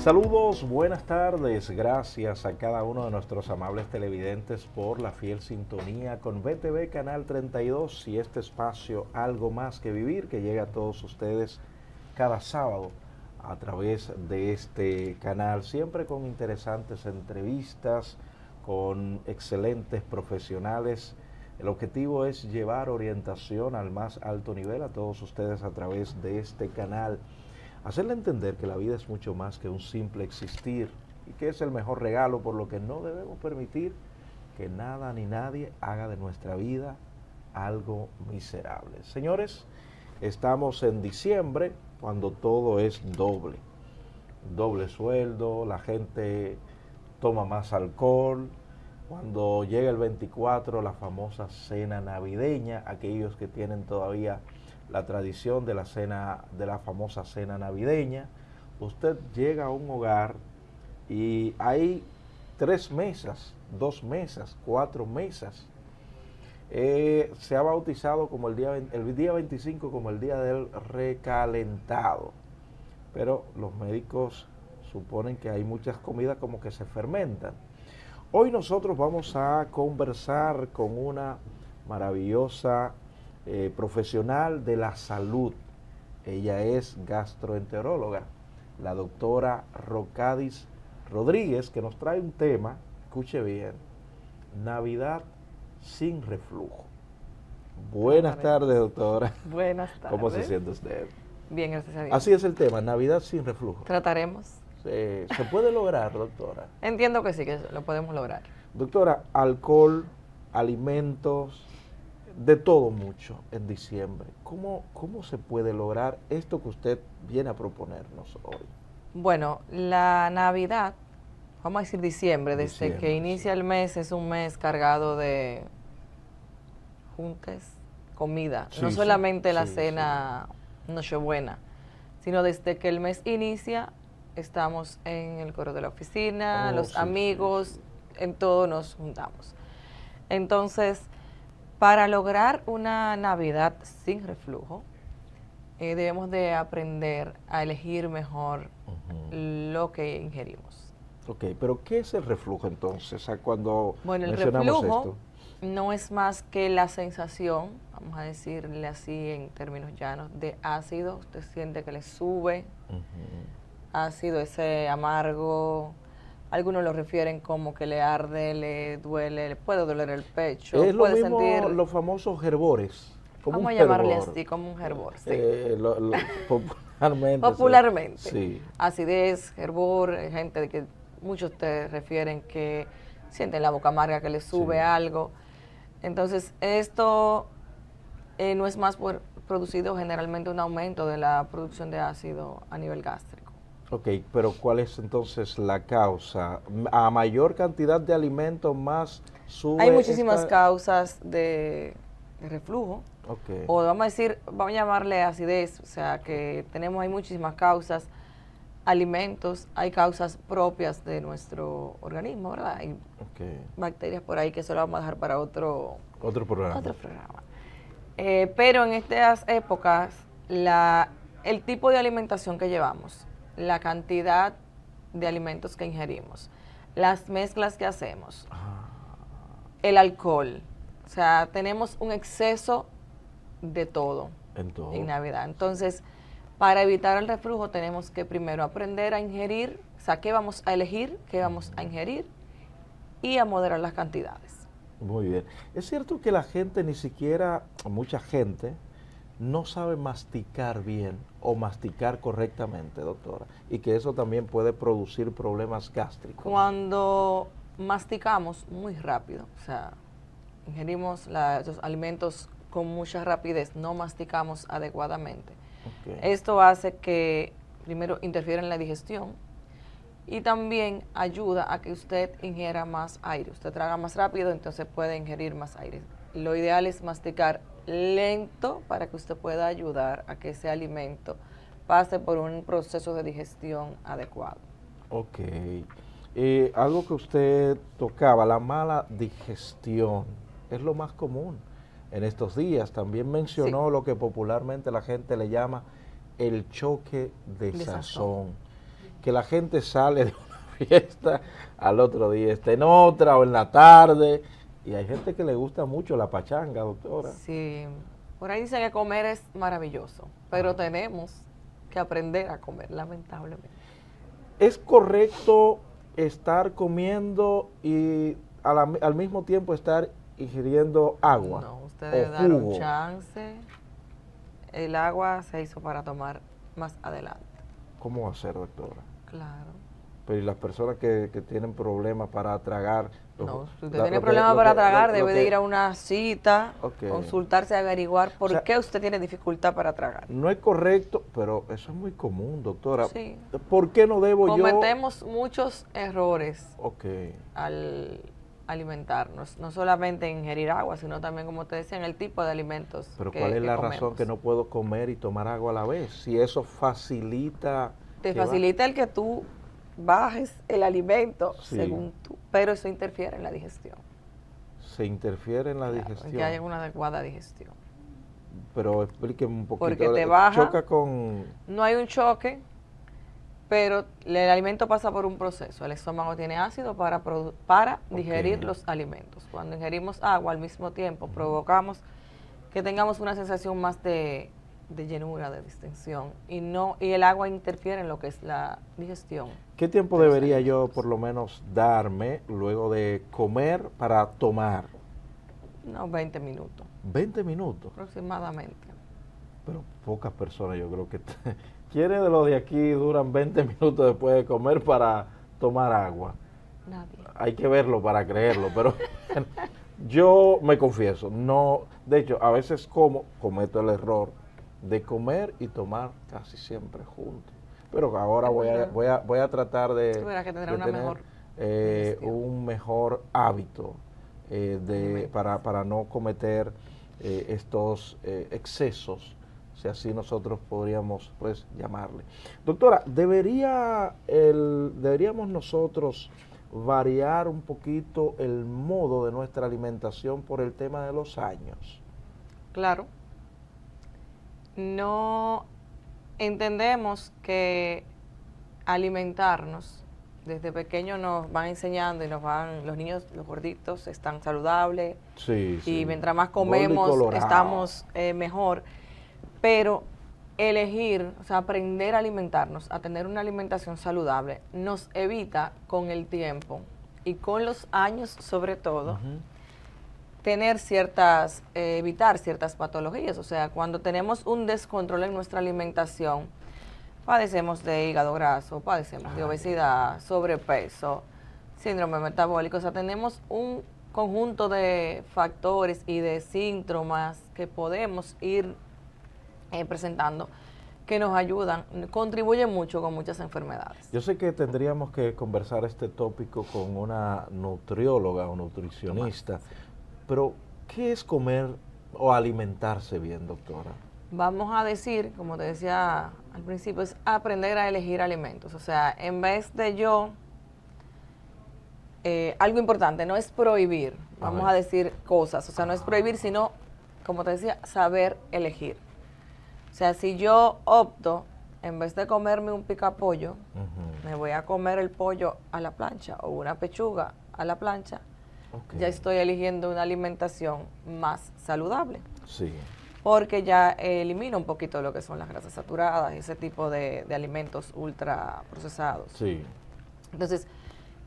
Saludos, buenas tardes, gracias a cada uno de nuestros amables televidentes por la fiel sintonía con BTV Canal 32 y este espacio Algo Más que Vivir que llega a todos ustedes cada sábado a través de este canal, siempre con interesantes entrevistas, con excelentes profesionales. El objetivo es llevar orientación al más alto nivel a todos ustedes a través de este canal. Hacerle entender que la vida es mucho más que un simple existir y que es el mejor regalo, por lo que no debemos permitir que nada ni nadie haga de nuestra vida algo miserable. Señores, estamos en diciembre cuando todo es doble. Doble sueldo, la gente toma más alcohol. Cuando llega el 24, la famosa cena navideña, aquellos que tienen todavía la tradición de la cena, de la famosa cena navideña, usted llega a un hogar y hay 3 mesas, 2 mesas, 4 mesas. Se ha bautizado como el día 25 como el día del recalentado, pero los médicos suponen que hay muchas comidas como que se fermentan. Hoy nosotros vamos a conversar con una maravillosa profesional de la salud. Ella es gastroenteróloga, la doctora Rocadis Rodríguez, que nos trae un tema, escuche bien, Navidad sin reflujo. Buenas tardes, doctora. Buenas tardes. ¿Cómo se siente usted? Bien, gracias a Dios. Así es el tema, Navidad sin reflujo. Trataremos. ¿Se puede lograr, doctora? Entiendo que sí, que lo podemos lograr. Doctora, alcohol, alimentos, de todo mucho en diciembre. ¿Cómo se puede lograr esto que usted viene a proponernos hoy? Bueno, la Navidad, vamos a decir diciembre, desde que inicia sí. el mes, es un mes cargado de juntes, comida. Sí, no solamente la sí, cena Nochebuena, sino desde que el mes inicia, estamos en el coro de la oficina, los amigos, en todo nos juntamos. Entonces, para lograr una Navidad sin reflujo, debemos de aprender a elegir mejor lo que ingerimos. Ok, pero ¿qué es el reflujo entonces? O sea, cuando bueno, el mencionamos reflujo esto, no es más que la sensación, vamos a decirle así en términos llanos, de ácido. Usted siente que le sube, ácido, ese amargo. Algunos lo refieren como que le arde, le duele, le puede doler el pecho. es lo puede mismo sentir, los famosos herbores. Como vamos un a llamarle hervor. así, como un hervor, sí. Popularmente. Popularmente. Sí. Acidez, hervor, gente de que muchos te refieren que sienten la boca amarga, que le sube algo. Entonces, esto no es más producido generalmente un aumento de la producción de ácido a nivel gástrico. Ok, pero ¿cuál es entonces la causa? ¿A mayor cantidad de alimentos más sube? Hay muchísimas causas de reflujo. Okay. O vamos a decir, vamos a llamarle acidez, o sea que hay muchísimas causas, alimentos, hay causas propias de nuestro organismo, ¿verdad? Hay bacterias por ahí que eso lo vamos a dejar para otro programa. Pero en estas épocas, el tipo de alimentación que llevamos, la cantidad de alimentos que ingerimos, las mezclas que hacemos, el alcohol, o sea, tenemos un exceso de todo en Navidad. Entonces, para evitar el reflujo tenemos que primero aprender a ingerir, o sea, qué vamos a elegir, qué vamos a ingerir y a moderar las cantidades. Muy bien. Es cierto que la gente ni siquiera, mucha gente, no sabe masticar bien o masticar correctamente, doctora, y que eso también puede producir problemas gástricos. Cuando masticamos muy rápido, o sea, ingerimos los alimentos con mucha rapidez, no masticamos adecuadamente. Esto hace que primero interfiera en la digestión y también ayuda a que usted ingiera más aire. Usted traga más rápido, entonces puede ingerir más aire. Lo ideal es masticar lento para que usted pueda ayudar a que ese alimento pase por un proceso de digestión adecuado. Ok. Algo que usted tocaba, la mala digestión, es lo más común en estos días. También mencionó lo que popularmente la gente le llama el choque de sazón. que la gente sale de una fiesta, al otro día está en otra o en la tarde, y hay gente que le gusta mucho la pachanga, doctora. Sí, por ahí dicen que comer es maravilloso, pero tenemos que aprender a comer, lamentablemente. ¿Es correcto estar comiendo y al mismo tiempo estar ingiriendo agua? No, usted debe dar un chance. El agua se hizo para tomar más adelante. ¿Cómo va a ser, doctora? Claro. Pero ¿y las personas que tienen problemas para tragar? No, si usted tiene problemas para tragar, debe de ir a una cita, consultarse, averiguar por qué usted tiene dificultad para tragar. No es correcto, pero eso es muy común, doctora. Sí. ¿Por qué no debo Cometemos muchos errores al alimentarnos, no solamente en ingerir agua, sino también, como te decía, en el tipo de alimentos. Pero ¿cuál es la razón que no puedo comer y tomar agua a la vez? Si eso facilita... Te facilita el que tú bajes el alimento, según tú, pero eso interfiere en la digestión. Se interfiere en la digestión. En que haya una adecuada digestión. Pero explíqueme un poquito. Porque te baja. Choca con... No hay un choque, pero el alimento pasa por un proceso. El estómago tiene ácido para digerir los alimentos. Cuando ingerimos agua al mismo tiempo, provocamos que tengamos una sensación más de llenura, de distensión, y el agua interfiere en lo que es la digestión. ¿Qué tiempo debería yo por lo menos darme luego de comer para tomar? No, 20 minutos. ¿20 minutos? Aproximadamente. Pero pocas personas, yo creo que... ¿Quiénes de los de aquí duran 20 minutos después de comer para tomar agua? Nadie. Hay que verlo para creerlo, pero yo me confieso, no, de hecho, a veces cometo el error de comer y tomar casi siempre juntos. Pero ahora voy a tratar de tener un mejor hábito para no cometer estos excesos, si así nosotros podríamos pues llamarle. Doctora, ¿deberíamos nosotros variar un poquito el modo de nuestra alimentación por el tema de los años? Claro. No entendemos que alimentarnos desde pequeños nos van enseñando y los niños, los gorditos, están saludables, y mientras más comemos estamos mejor, pero elegir, o sea, aprender a alimentarnos, a tener una alimentación saludable, nos evita con el tiempo y con los años sobre todo, evitar ciertas patologías. O sea, cuando tenemos un descontrol en nuestra alimentación, padecemos de hígado graso, padecemos de obesidad, sobrepeso, síndrome metabólico. O sea, tenemos un conjunto de factores y de síntomas que podemos ir presentando, que nos ayudan, contribuyen mucho con muchas enfermedades. Yo sé que tendríamos que conversar este tópico con una nutrióloga o nutricionista, pero ¿qué es comer o alimentarse bien, doctora? Vamos a decir, como te decía al principio, es aprender a elegir alimentos. O sea, en vez de algo importante, no es prohibir, vamos a decir cosas. O sea, no es prohibir, sino, como te decía, saber elegir. O sea, si yo opto, en vez de comerme un picapollo, me voy a comer el pollo a la plancha o una pechuga a la plancha, ya estoy eligiendo una alimentación más saludable. Sí. Porque ya elimino un poquito lo que son las grasas saturadas y ese tipo de alimentos ultra procesados. Sí. Entonces,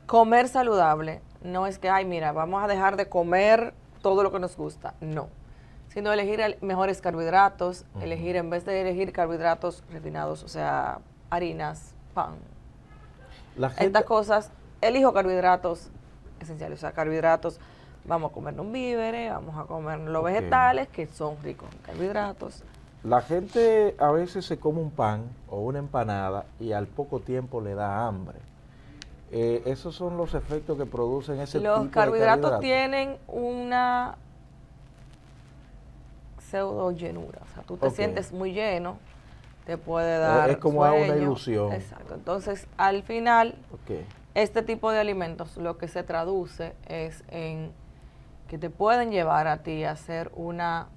comer saludable no es que, ay, mira, vamos a dejar de comer todo lo que nos gusta. No. Sino elegir mejores carbohidratos, elegir, en vez de elegir carbohidratos refinados, o sea, harinas, pan. Estas cosas, elijo carbohidratos esenciales, o sea, carbohidratos, vamos a comer un víveres, vamos a comer los vegetales que son ricos en carbohidratos. La gente a veces se come un pan o una empanada y al poco tiempo le da hambre. Esos son los efectos que producen ese tipo de carbohidratos. Los carbohidratos tienen una pseudo llenura, o sea, tú te sientes muy lleno, te puede dar es como sueño, una ilusión. Exacto. Entonces, al final, este tipo de alimentos lo que se traduce es en que te pueden llevar a ti a hacer una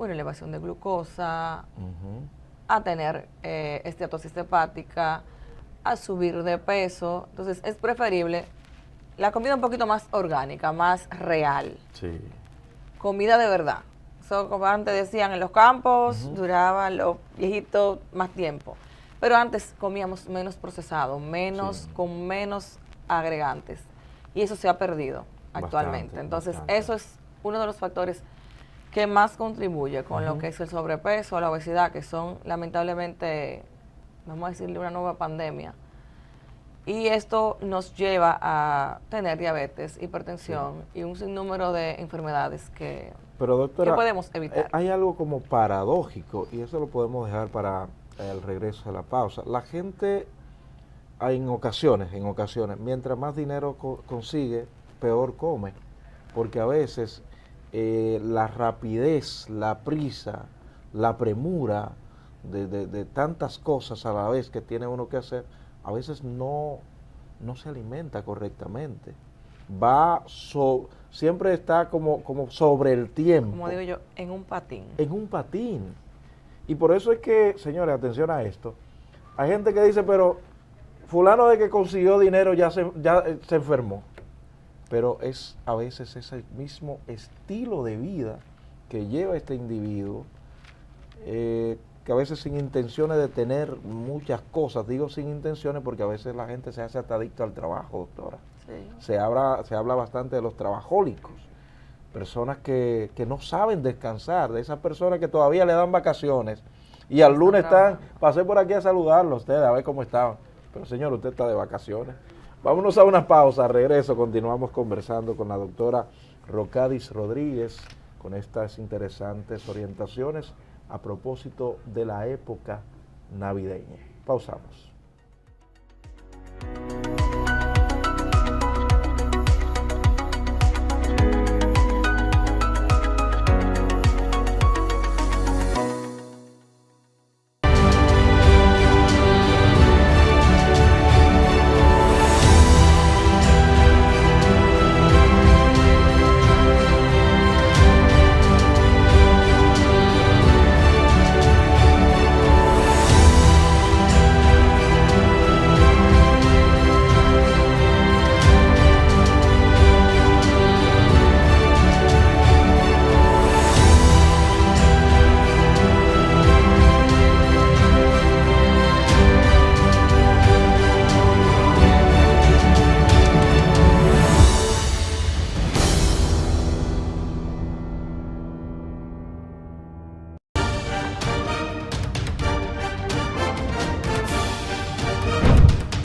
elevación de glucosa, a tener esteatosis hepática, a subir de peso. Entonces es preferible la comida un poquito más orgánica, más real. Sí. Comida de verdad. Eso, como antes decían, en los campos duraban los viejitos más tiempo. Pero antes comíamos menos procesado, con menos agregantes. Y eso se ha perdido actualmente. Entonces, eso es uno de los factores que más contribuye con lo que es el sobrepeso, la obesidad, que son lamentablemente, vamos a decirle, una nueva pandemia. Y esto nos lleva a tener diabetes, hipertensión y un sinnúmero de enfermedades que, doctora, que podemos evitar. Hay algo como paradójico, y eso lo podemos dejar para el regreso de la pausa. La gente, en ocasiones, mientras más dinero consigue, peor come, porque a veces la rapidez, la prisa, la premura de tantas cosas a la vez que tiene uno que hacer, a veces no se alimenta correctamente. Siempre está como sobre el tiempo. Como digo yo, en un patín. En un patín. Y por eso es que, señores, atención a esto. Hay gente que dice, pero fulano de que consiguió dinero ya se enfermó. Pero es a veces ese mismo estilo de vida que lleva este individuo, que a veces sin intenciones de tener muchas cosas, digo sin intenciones porque a veces la gente se hace hasta adicto al trabajo, doctora. Sí. Se habla bastante de los trabajólicos, personas que no saben descansar, de esas personas que todavía le dan vacaciones y al lunes pasé por aquí a saludarlo a ustedes, a ver cómo estaban. Pero señor, usted está de vacaciones. Vámonos a una pausa, regreso, continuamos conversando con la doctora Rocadis Rodríguez con estas interesantes orientaciones a propósito de la época navideña. Pausamos.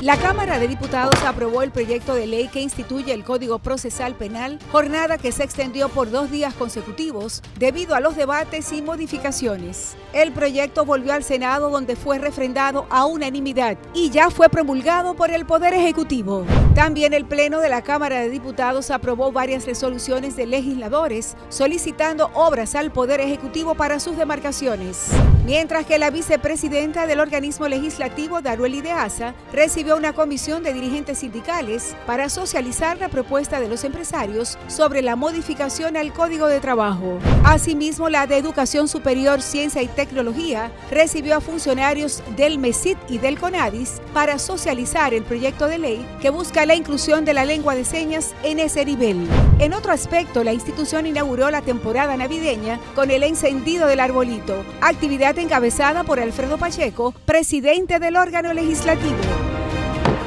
La Cámara de Diputados aprobó el proyecto de ley que instituye el Código Procesal Penal, jornada que se extendió por 2 días consecutivos debido a los debates y modificaciones. El proyecto volvió al Senado, donde fue refrendado a unanimidad y ya fue promulgado por el Poder Ejecutivo. También el Pleno de la Cámara de Diputados aprobó varias resoluciones de legisladores solicitando obras al Poder Ejecutivo para sus demarcaciones. Mientras que la vicepresidenta del organismo legislativo, Darueli de Asa, recibió una comisión de dirigentes sindicales para socializar la propuesta de los empresarios sobre la modificación al Código de Trabajo. Asimismo, la de Educación Superior, Ciencia y Tecnología recibió a funcionarios del MESIT y del CONADIS para socializar el proyecto de ley que busca la inclusión de la lengua de señas en ese nivel. En otro aspecto, la institución inauguró la temporada navideña con el encendido del arbolito, actividad encabezada por Alfredo Pacheco, presidente del órgano legislativo.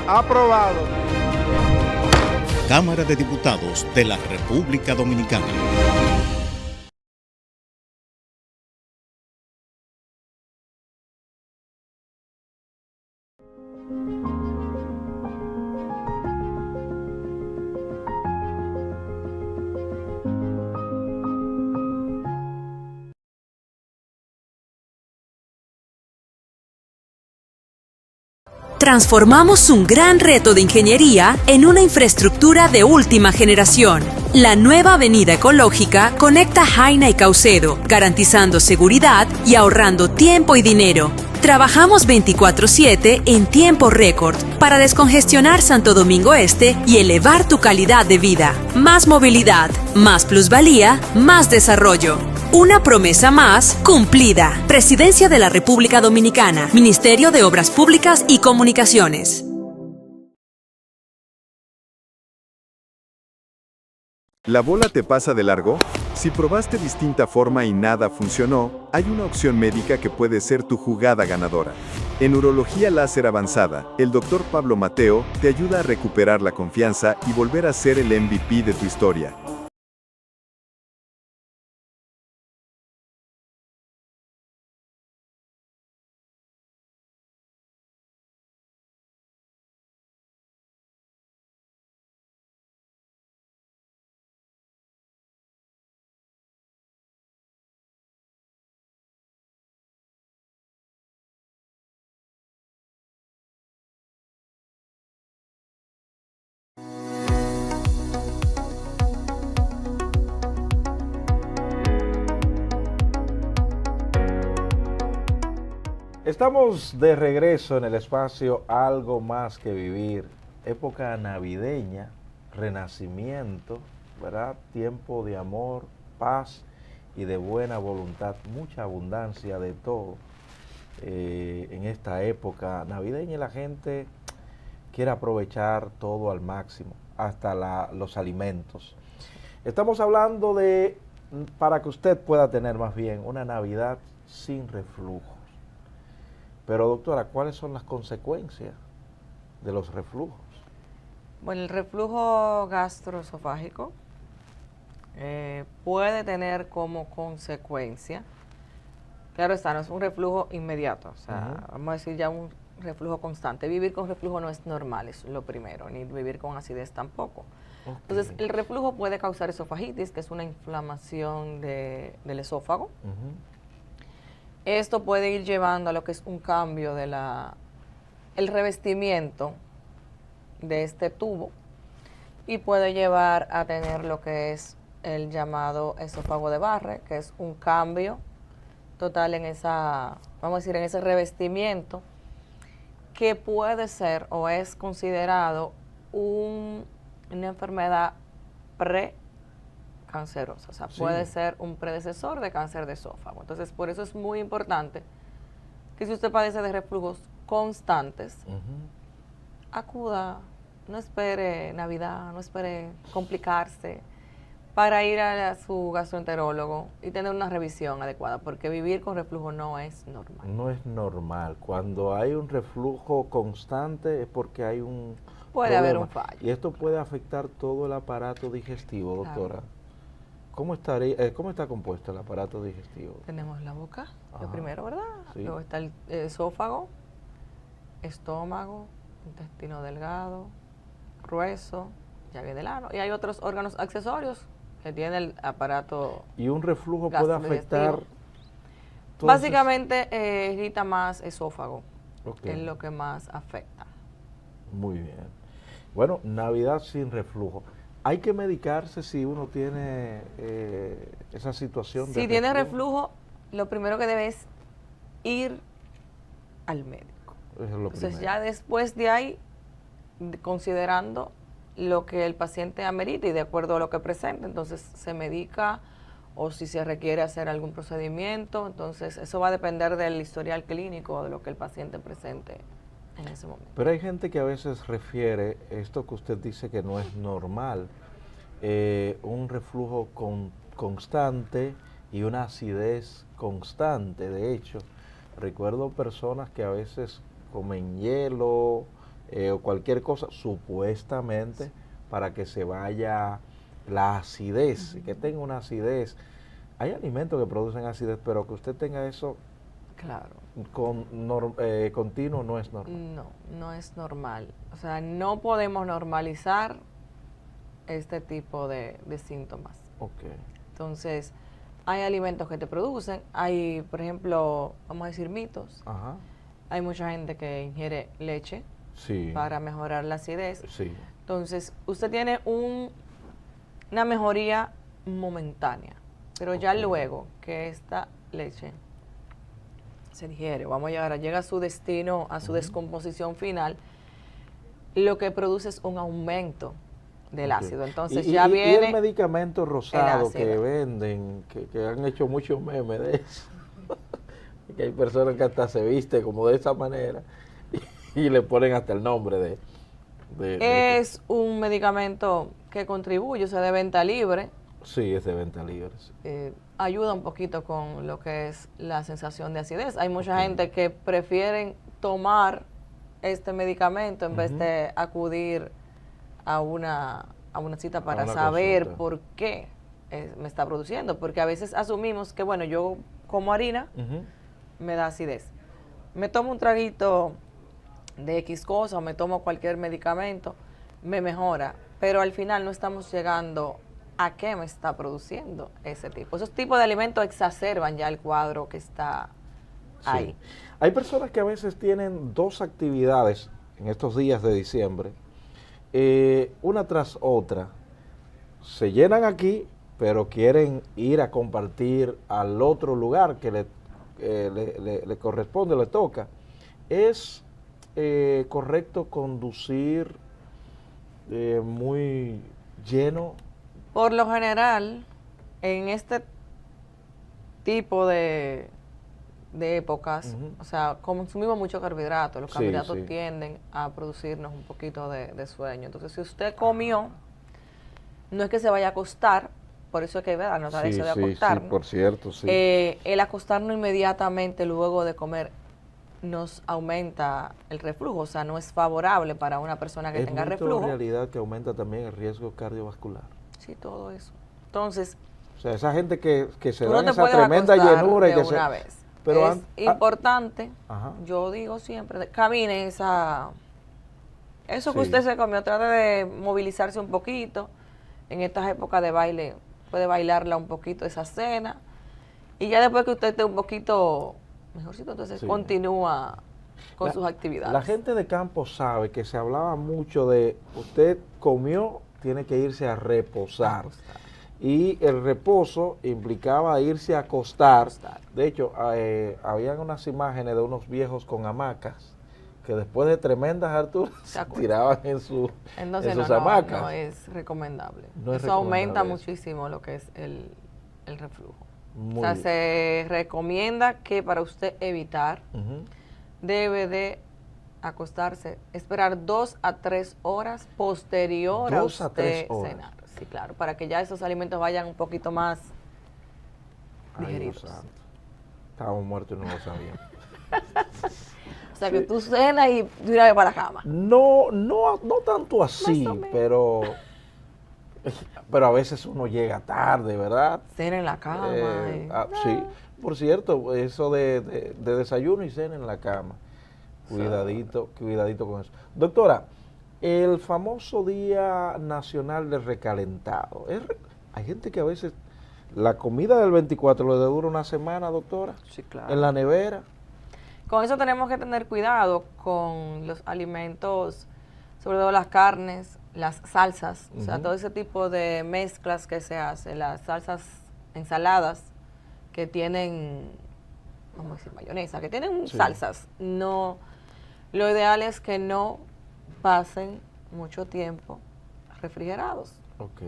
Aprobado. Cámara de Diputados de la República Dominicana. Transformamos un gran reto de ingeniería en una infraestructura de última generación. La nueva avenida ecológica conecta Jaina y Caucedo, garantizando seguridad y ahorrando tiempo y dinero. Trabajamos 24/7 en tiempo récord para descongestionar Santo Domingo Este y elevar tu calidad de vida. Más movilidad, más plusvalía, más desarrollo. Una promesa más cumplida. Presidencia de la República Dominicana. Ministerio de Obras Públicas y Comunicaciones. ¿La bola te pasa de largo? Si probaste distinta forma y nada funcionó, hay una opción médica que puede ser tu jugada ganadora. En Urología Láser Avanzada, el Dr. Pablo Mateo te ayuda a recuperar la confianza y volver a ser el MVP de tu historia. Estamos de regreso en el espacio Algo Más que Vivir, época navideña, renacimiento, ¿verdad? Tiempo de amor, paz y de buena voluntad, mucha abundancia de todo en esta época navideña, y la gente quiere aprovechar todo al máximo, hasta los alimentos. Estamos hablando de, para que usted pueda tener más bien, una Navidad sin reflujo. Pero doctora, ¿cuáles son las consecuencias de los reflujos? Bueno, el reflujo gastroesofágico puede tener como consecuencia, claro está, no es un reflujo inmediato, o sea, vamos a decir ya un reflujo constante. Vivir con reflujo no es normal, es lo primero, ni vivir con acidez tampoco. Okay. Entonces, el reflujo puede causar esofagitis, que es una inflamación del esófago. Esto puede ir llevando a lo que es un cambio de el revestimiento de este tubo, y puede llevar a tener lo que es el llamado esófago de Barre, que es un cambio total en vamos a decir, en ese revestimiento, que puede ser o es considerado una enfermedad precancerosa, o sea, sí, puede ser un predecesor de cáncer de esófago. Entonces, por eso es muy importante que si usted padece de reflujos constantes, acuda, no espere Navidad, no espere complicarse para ir a su gastroenterólogo y tener una revisión adecuada, porque vivir con reflujo no es normal. No es normal. Cuando hay un reflujo constante es porque hay un puede problema. Haber un fallo. Y esto puede afectar todo el aparato digestivo, doctora. Claro. ¿Cómo está compuesto el aparato digestivo? Tenemos la boca, lo primero, ¿verdad? Sí. Luego está el esófago, estómago, intestino delgado, grueso, llave del ano, y hay otros órganos accesorios que tiene el aparato. ¿Y un reflujo puede afectar? Básicamente irrita más esófago, okay, es lo que más afecta. Muy bien. Bueno, Navidad sin reflujo. ¿Hay que medicarse si uno tiene esa situación? Si tiene reflujo, lo primero que debe es ir al médico. Eso es lo Entonces primero. ya después de ahí, considerando lo que el paciente amerita y de acuerdo a lo que presenta, entonces se medica, o si se requiere hacer algún procedimiento, entonces eso va a depender del historial clínico, de lo que el paciente presente en ese momento. Pero hay gente que a veces refiere esto que usted dice que no es normal, un reflujo constante y una acidez constante. De hecho, recuerdo personas que a veces comen hielo o cualquier cosa, supuestamente para que se vaya la acidez, que tenga una acidez. Hay alimentos que producen acidez, pero que usted tenga eso claro, continuo no es normal. No es normal. O sea, no podemos normalizar este tipo de síntomas. Okay. Entonces, hay alimentos que te producen, hay, por ejemplo, vamos a decir mitos. Ajá. Hay mucha gente que ingiere leche, sí, para mejorar la acidez. Sí. Entonces, usted tiene una mejoría momentánea, pero ya luego que esta leche se digiere, llega a su destino, a su descomposición final, lo que produce es un aumento del ácido. Entonces y ya viene y el medicamento rosado el que ácido. venden, que han hecho muchos memes de eso. Que hay personas que hasta se visten como de esa manera y le ponen hasta el nombre de Es un medicamento que contribuye, o sea, de venta libre. sí, es de venta libre. Sí. Ayuda un poquito con lo que es la sensación de acidez. Hay mucha gente que prefieren tomar este medicamento en vez de acudir a una cita para una saber consulta. por qué me está produciendo. Porque a veces asumimos que, bueno, yo como harina, me da acidez. Me tomo un traguito de X cosa o me tomo cualquier medicamento, me mejora. Pero al final no estamos llegando a qué me está produciendo ese tipo. Esos tipos de alimentos exacerban ya el cuadro que está ahí. Sí. Hay personas que a veces tienen dos actividades en estos días de diciembre, una tras otra. Se llenan aquí, pero quieren ir a compartir al otro lugar que le corresponde, le toca. ¿Es correcto conducir muy lleno? Por lo general, en este tipo de épocas, o sea, consumimos mucho carbohidratos. Los Sí, carbohidratos sí. tienden a producirnos un poquito de sueño. Entonces, si usted comió, no es que se vaya a acostar, por eso es que ¿verdad? Nos da Sí, eso de sí, acostarnos. sí, por cierto, sí. El acostarnos inmediatamente luego de comer nos aumenta el reflujo, o sea, no es favorable para una persona que Es tenga mito o reflujo. realidad que aumenta también el riesgo cardiovascular. Sí, todo eso. Entonces, O sea, esa gente que se tú da no te esa puedes tremenda acostar llenura y de que una se... vez. Pero es importante, Ajá. yo digo siempre, camine eso que Sí. usted se comió, trate de movilizarse un poquito. En estas épocas de baile, puede bailarla un poquito esa cena. Y ya después que usted esté un poquito mejorcito, entonces Sí. continúa con sus actividades. La gente de campo sabe que se hablaba mucho de usted comió, tiene que irse a reposar. Y el reposo implicaba irse a acostar. De hecho, habían unas imágenes de unos viejos con hamacas que después de tremendas alturas se tiraban en sus Entonces hamacas. no es recomendable. No es eso aumenta recomendable eso. muchísimo lo que es el reflujo. Muy o sea, bien. se recomienda que para usted evitar, Ujú. debe de acostarse, esperar 2 a 3 horas posterior a 2 a 3 usted horas. cenar. Sí, claro, para que ya esos alimentos vayan un poquito más Ay, digeridos. Dios santo. Estábamos muertos y no lo sabíamos. O sea, que tú cenas y de una vez para la cama. No tanto así, Más o menos. pero a veces uno llega tarde, ¿verdad? Cena en la cama. Sí, por cierto, eso de desayuno y cena en la cama. Cuidadito con eso. Doctora, el famoso Día Nacional del Recalentado. Hay gente que a veces la comida del 24 le dura una semana, doctora, Sí, claro. en la nevera. Con eso tenemos que tener cuidado con los alimentos, sobre todo las carnes, las salsas, o sea, Ujú. todo ese tipo de mezclas que se hacen, las salsas ensaladas que tienen, vamos a decir, mayonesa, que tienen Sí. salsas. No, lo ideal es que no pasen mucho tiempo refrigerados. Ok.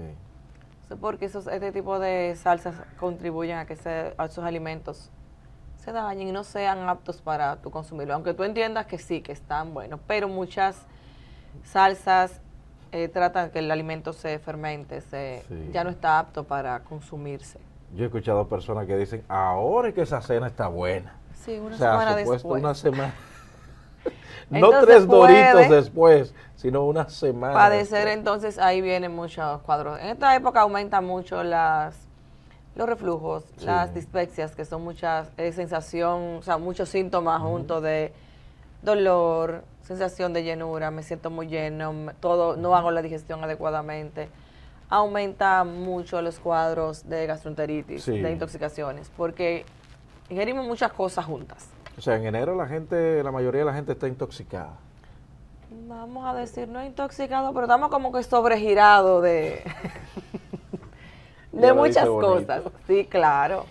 O sea, porque este tipo de salsas contribuyen a que esos alimentos se dañen y no sean aptos para tu consumirlo. Aunque tú entiendas que sí, que están buenos, pero muchas salsas tratan que el alimento se fermente, Sí. ya no está apto para consumirse. Yo he escuchado personas que dicen, ahora es que esa cena está buena. Sí, una O sea, semana supuesto después. una semana. No Entonces 3 Doritos puede después, sino una semana. Padecer, después. entonces ahí vienen muchos cuadros. En esta época aumentan mucho los reflujos, Sí. las dispepsias, que son muchas sensación, o sea, muchos síntomas juntos de dolor, sensación de llenura, me siento muy lleno, no hago la digestión adecuadamente. Aumenta mucho los cuadros de gastroenteritis, Sí. de intoxicaciones, porque ingerimos muchas cosas juntas. O sea, en enero la mayoría de la gente está intoxicada. Vamos a decir, no intoxicado, pero estamos como que sobregirados de, Ya de lo muchas dice bonito. cosas. Sí, claro.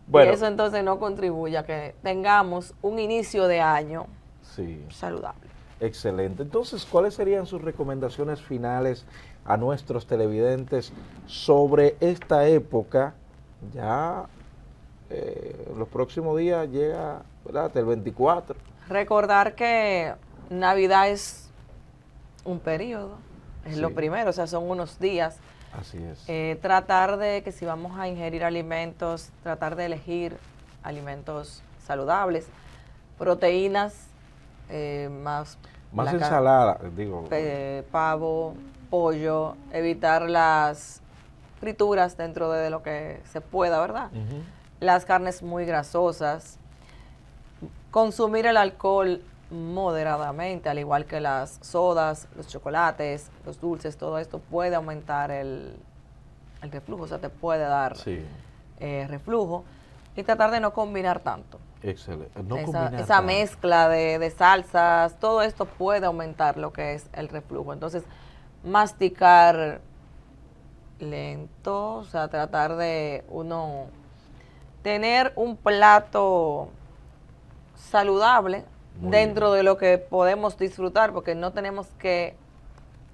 Bueno, Y eso entonces no contribuye a que tengamos un inicio de año sí. saludable. Excelente. Entonces, ¿cuáles serían sus recomendaciones finales a nuestros televidentes sobre esta época? Ya los próximos días llega, ¿verdad?, el 24. Recordar que Navidad es un periodo, es Sí. lo primero, o sea, son unos días. Así es. Tratar de que si vamos a ingerir alimentos, tratar de elegir alimentos saludables, proteínas, más la Ensalada, digo. pavo, pollo, evitar las frituras dentro de lo que se pueda, ¿verdad? Ujú. Las carnes muy grasosas, consumir el alcohol moderadamente, al igual que las sodas, los chocolates, los dulces, todo esto puede aumentar el reflujo, o sea, te puede dar Sí, reflujo, y tratar de no combinar tanto. excelente. No esa combinar esa tanto. mezcla de salsas, todo esto puede aumentar lo que es el reflujo. Entonces, masticar lento, o sea, tratar de uno tener un plato saludable Muy dentro bien. de lo que podemos disfrutar, porque no tenemos que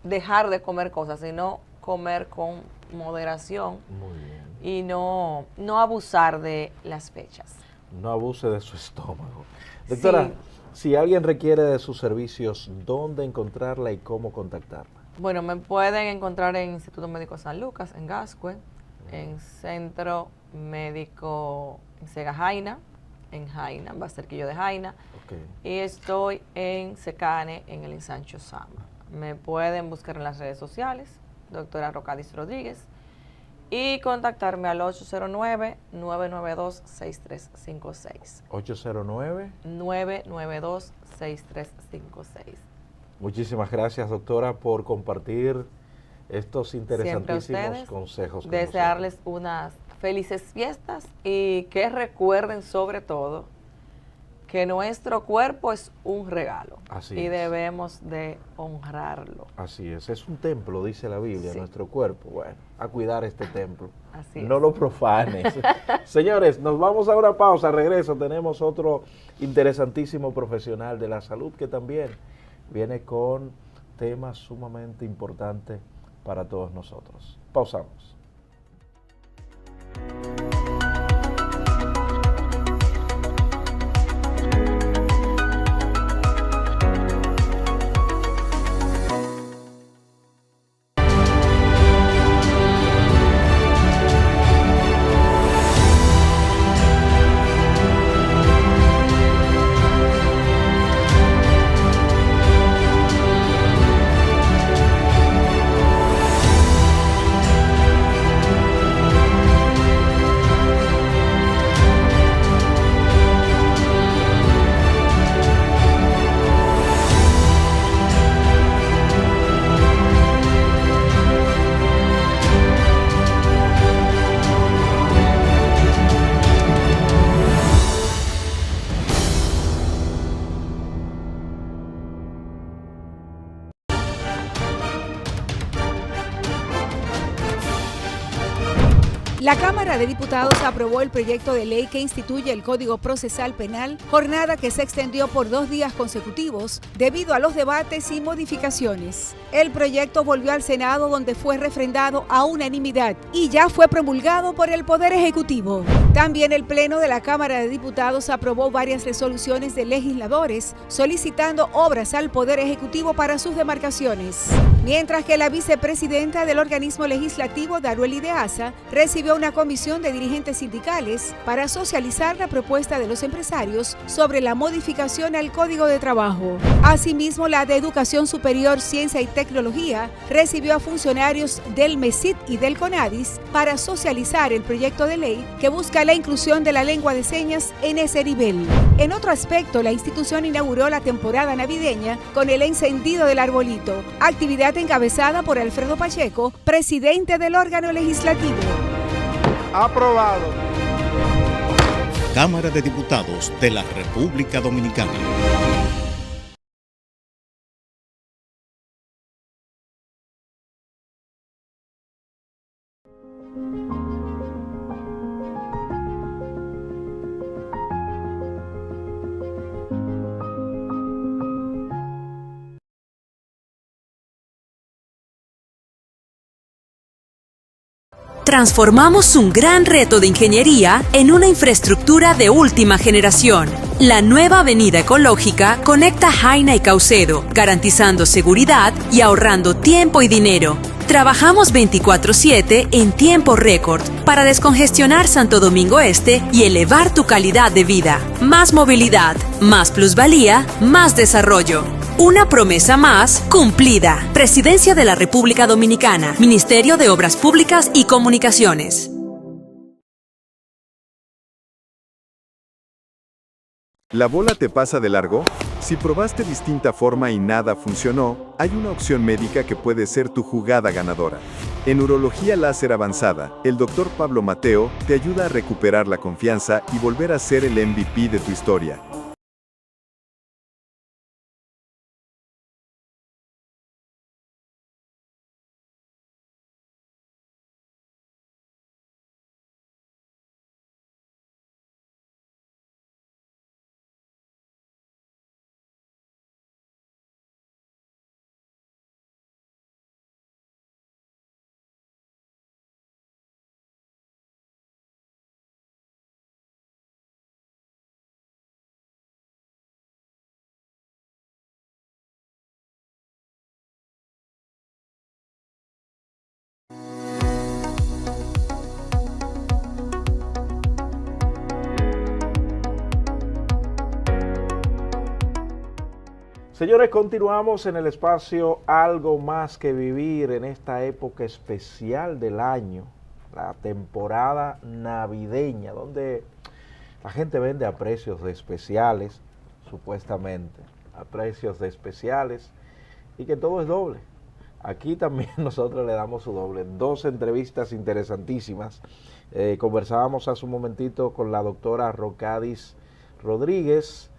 dejar de comer cosas, sino comer con moderación Muy bien. y no abusar de las fechas. No abuse de su estómago. Doctora, Sí. si alguien requiere de sus servicios, ¿dónde encontrarla y cómo contactarla? Bueno, me pueden encontrar en Instituto Médico San Lucas, en Gascue, en Centro Médico en Sega Jaina, en Jaina, Basterquillo de Jaina, Ok. y estoy en Secane, en el Ensancho Sama. Me pueden buscar en las redes sociales, doctora Rocadis Rodríguez, y contactarme al 809-992-6356. 809. 992-6356. Muchísimas gracias, doctora, por compartir estos Siempre a interesantísimos ustedes, consejos. con desearles unas felices fiestas y que recuerden sobre todo que nuestro cuerpo es un regalo. Así y es. debemos de honrarlo. Así es un templo, dice la Biblia, Sí. nuestro cuerpo. Bueno, a cuidar este templo. Así No es. lo profanes. Señores, nos vamos a una pausa. Regreso. Tenemos otro interesantísimo profesional de la salud que también viene con temas sumamente importantes para todos nosotros. Pausamos. La Cámara de Diputados aprobó el proyecto de ley que instituye el Código Procesal Penal, jornada que se extendió por 2 días consecutivos debido a los debates y modificaciones. El proyecto volvió al Senado, donde fue refrendado a unanimidad y ya fue promulgado por el Poder Ejecutivo. También el Pleno de la Cámara de Diputados aprobó varias resoluciones de legisladores solicitando obras al Poder Ejecutivo para sus demarcaciones. Mientras que la vicepresidenta del organismo legislativo, Darueli de Asa, recibió una comisión de dirigentes sindicales para socializar la propuesta de los empresarios sobre la modificación al Código de Trabajo. Asimismo, la de Educación Superior, Ciencia y Tecnología recibió a funcionarios del MESIT y del CONADIS para socializar el proyecto de ley que busca la inclusión de la lengua de señas en ese nivel. En otro aspecto, la institución inauguró la temporada navideña con el encendido del arbolito, actividad encabezada por Alfredo Pacheco, presidente del órgano legislativo. Aprobado. Cámara de Diputados de la República Dominicana. Transformamos un gran reto de ingeniería en una infraestructura de última generación. La nueva avenida ecológica conecta Jaina y Caucedo, garantizando seguridad y ahorrando tiempo y dinero. Trabajamos 24/7 en tiempo récord para descongestionar Santo Domingo Este y elevar tu calidad de vida. Más movilidad, más plusvalía, más desarrollo. Una promesa más cumplida. Presidencia de la República Dominicana, Ministerio de Obras Públicas y Comunicaciones. ¿La bola te pasa de largo? Si probaste distinta forma y nada funcionó, hay una opción médica que puede ser tu jugada ganadora. En Urología Láser Avanzada, el Dr. Pablo Mateo te ayuda a recuperar la confianza y volver a ser el MVP de tu historia. Señores, continuamos en el espacio Algo Más que Vivir en esta época especial del año, la temporada navideña, donde la gente vende a precios de especiales, supuestamente, a precios de especiales, y que todo es doble. Aquí también nosotros le damos su doble. 2 entrevistas interesantísimas. Conversábamos hace un momentito con la doctora Rocadis Rodríguez,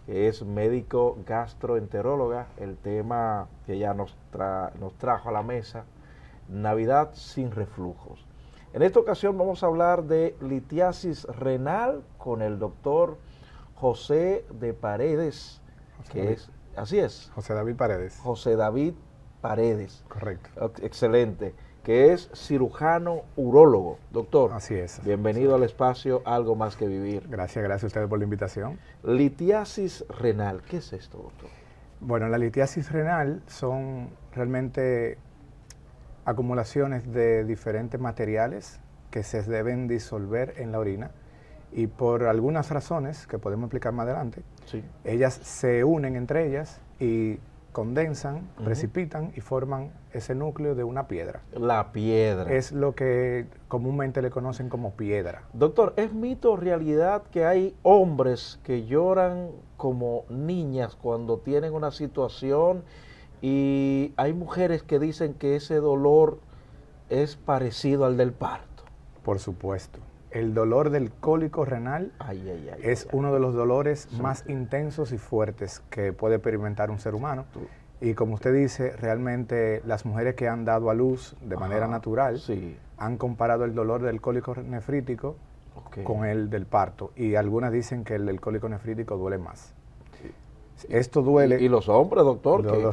que es médico gastroenteróloga, el tema que ella nos trajo a la mesa, Navidad sin reflujos. En esta ocasión vamos a hablar de litiasis renal con el doctor José de Paredes, así es. José David Paredes. José David Paredes. Correcto. Excelente. Que es cirujano urólogo. Doctor, así es. Bienvenido al espacio Algo Más que Vivir. Gracias a ustedes por la invitación. Litiasis renal, ¿qué es esto, doctor? Bueno, la litiasis renal son realmente acumulaciones de diferentes materiales que se deben disolver en la orina y por algunas razones que podemos explicar más adelante, sí, ellas se unen entre ellas y condensan, precipitan y forman ese núcleo de una piedra. La piedra. Es lo que comúnmente le conocen como piedra. Doctor, ¿es mito o realidad que hay hombres que lloran como niñas cuando tienen una situación y hay mujeres que dicen que ese dolor es parecido al del parto? Por supuesto. El dolor del cólico renal es uno de los dolores más intensos y fuertes que puede experimentar un ser humano. Y como usted dice, realmente las mujeres que han dado a luz de manera natural han comparado el dolor del cólico nefrítico con el del parto. Y algunas dicen que el del cólico nefrítico duele más. Esto duele. ¿Y los hombres, doctor? Yo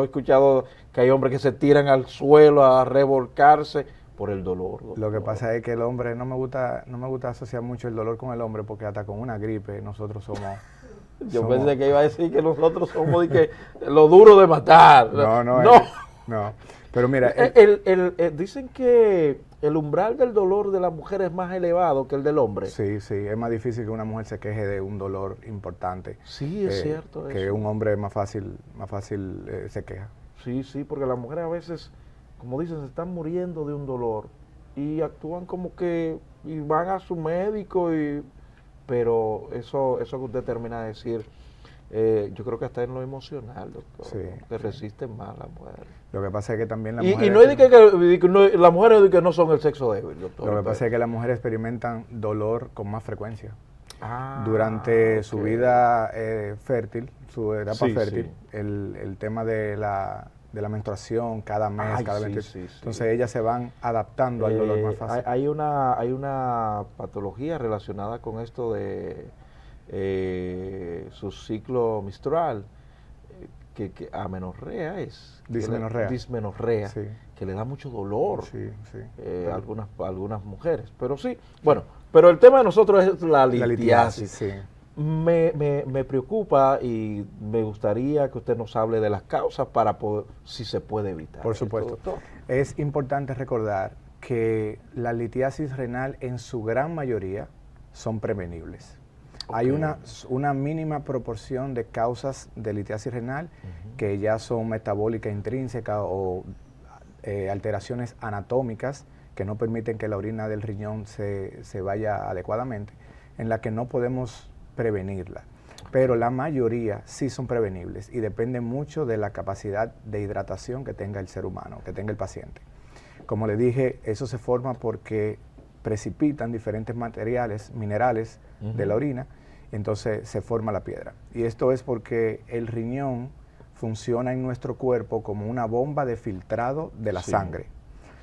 he escuchado que hay hombres que se tiran al suelo a revolcarse por el dolor, doctor. Lo que pasa es que el hombre, no me gusta asociar mucho el dolor con el hombre, porque hasta con una gripe nosotros somos... Yo pensé que iba a decir que nosotros somos lo duro de matar. No. Pero mira... dicen que el umbral del dolor de la mujer es más elevado que el del hombre. Sí, es más difícil que una mujer se queje de un dolor importante. Sí, es cierto que eso. Un hombre más fácil se queja. Sí, porque las mujeres a veces, como dicen, se están muriendo de un dolor y actúan como que y van a su médico, pero eso que usted termina de decir, yo creo que está en lo emocional, doctor, que resisten más las mujeres. Lo que pasa es que también las mujeres... Y no es que las mujeres que no son el sexo débil, doctor. Lo que pasa es que las mujeres experimentan dolor con más frecuencia. Durante su vida fértil, su etapa fértil, el tema de la menstruación cada mes, cada 20. Entonces ellas se van adaptando al dolor más fácil. Hay una patología relacionada con esto de su ciclo menstrual, que amenorrea es. Dismenorrea. Dismenorrea, Sí. que le da mucho dolor Sí, sí. a algunas mujeres. Pero sí, bueno, pero el tema de nosotros es la litiasis. Sí. Me preocupa y me gustaría que usted nos hable de las causas para poder, si se puede evitar. Por supuesto. Doctor. Es importante recordar que la litiasis renal en su gran mayoría son prevenibles. Hay una mínima proporción de causas de litiasis renal que ya son metabólicas intrínsecas o alteraciones anatómicas que no permiten que la orina del riñón se vaya adecuadamente, en la que no podemos prevenirla. Pero la mayoría sí son prevenibles y depende mucho de la capacidad de hidratación que tenga el ser humano, que tenga el paciente. Como le dije, eso se forma porque precipitan diferentes minerales de la orina, entonces se forma la piedra. Y esto es porque el riñón funciona en nuestro cuerpo como una bomba de filtrado de la sangre.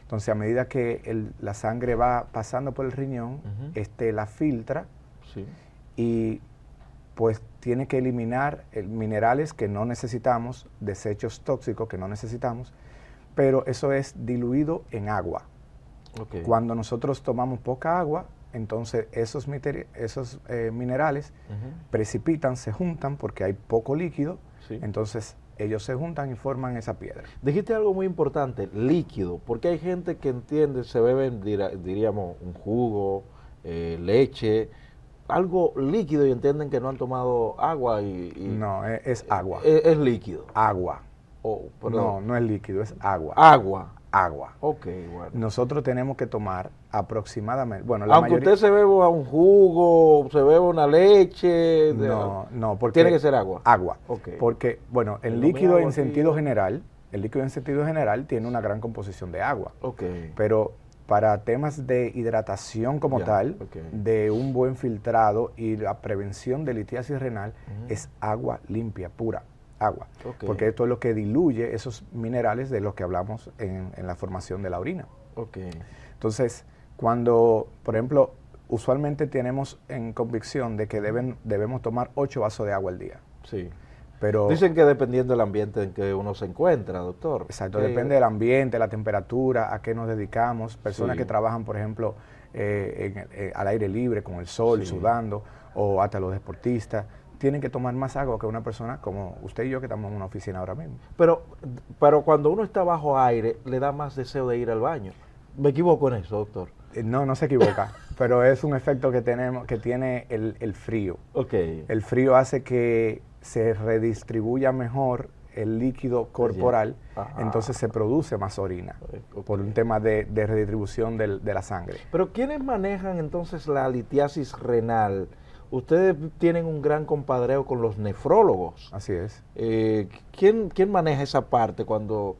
Entonces, a medida que la sangre va pasando por el riñón, la filtra y pues tiene que eliminar minerales que no necesitamos, desechos tóxicos que no necesitamos, pero eso es diluido en agua. Cuando nosotros tomamos poca agua, entonces esos minerales precipitan, se juntan porque hay poco líquido, entonces ellos se juntan y forman esa piedra. Dijiste algo muy importante, líquido, porque hay gente que entiende, se beben, diríamos, un jugo, leche, algo líquido y entienden que no han tomado agua No, es agua. Es líquido. Agua. No es líquido, es agua. Agua. Ok, bueno. Nosotros tenemos que tomar aproximadamente, aunque usted se beba un jugo, se beba una leche, no, porque tiene que ser agua. Agua. Okay. Porque, el líquido en sentido general, tiene una gran composición de agua. Pero para temas de hidratación como tal, de un buen filtrado y la prevención de litiasis renal, es agua limpia, pura. Agua, porque esto es lo que diluye esos minerales de los que hablamos en la formación de la orina. Entonces, cuando, por ejemplo, usualmente tenemos en convicción de que debemos tomar 8 vasos de agua al día. Pero dicen que dependiendo del ambiente en que uno se encuentra, doctor. Exacto, depende del ambiente, la temperatura, a qué nos dedicamos. Personas que trabajan, por ejemplo, al aire libre, con el sol, sudando, o hasta los deportistas, tienen que tomar más agua que una persona como usted y yo que estamos en una oficina ahora mismo. Pero cuando uno está bajo aire, le da más deseo de ir al baño. ¿Me equivoco en eso, doctor? No se equivoca, pero es un efecto que tiene el frío. El frío hace que se redistribuya mejor el líquido corporal, entonces se produce más orina, por un tema de redistribución de la sangre. Pero ¿quiénes manejan entonces la litiasis renal? Ustedes tienen un gran compadreo con los nefrólogos. Así es. ¿Quién maneja esa parte cuando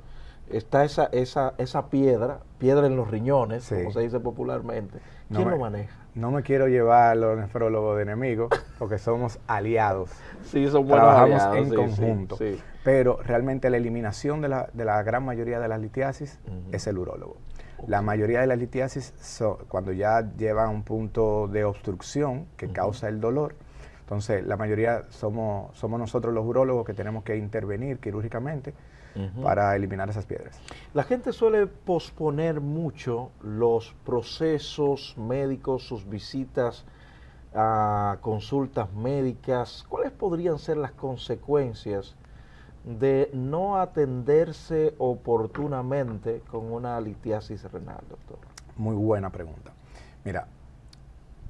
está esa piedra en los riñones, como se dice popularmente? ¿Quién lo maneja? No me quiero llevar a los nefrólogos de enemigos, porque somos aliados. Sí, son buenos Trabajamos aliados, en conjunto. Pero realmente la eliminación de la gran mayoría de las litiasis es el urólogo. La mayoría de las litiasis, cuando ya llevan a un punto de obstrucción que causa el dolor, entonces la mayoría somos nosotros los urólogos que tenemos que intervenir quirúrgicamente para eliminar esas piedras. La gente suele posponer mucho los procesos médicos, sus visitas a consultas médicas. ¿Cuáles podrían ser las consecuencias de no atenderse oportunamente con una litiasis renal, doctor? Muy buena pregunta. Mira,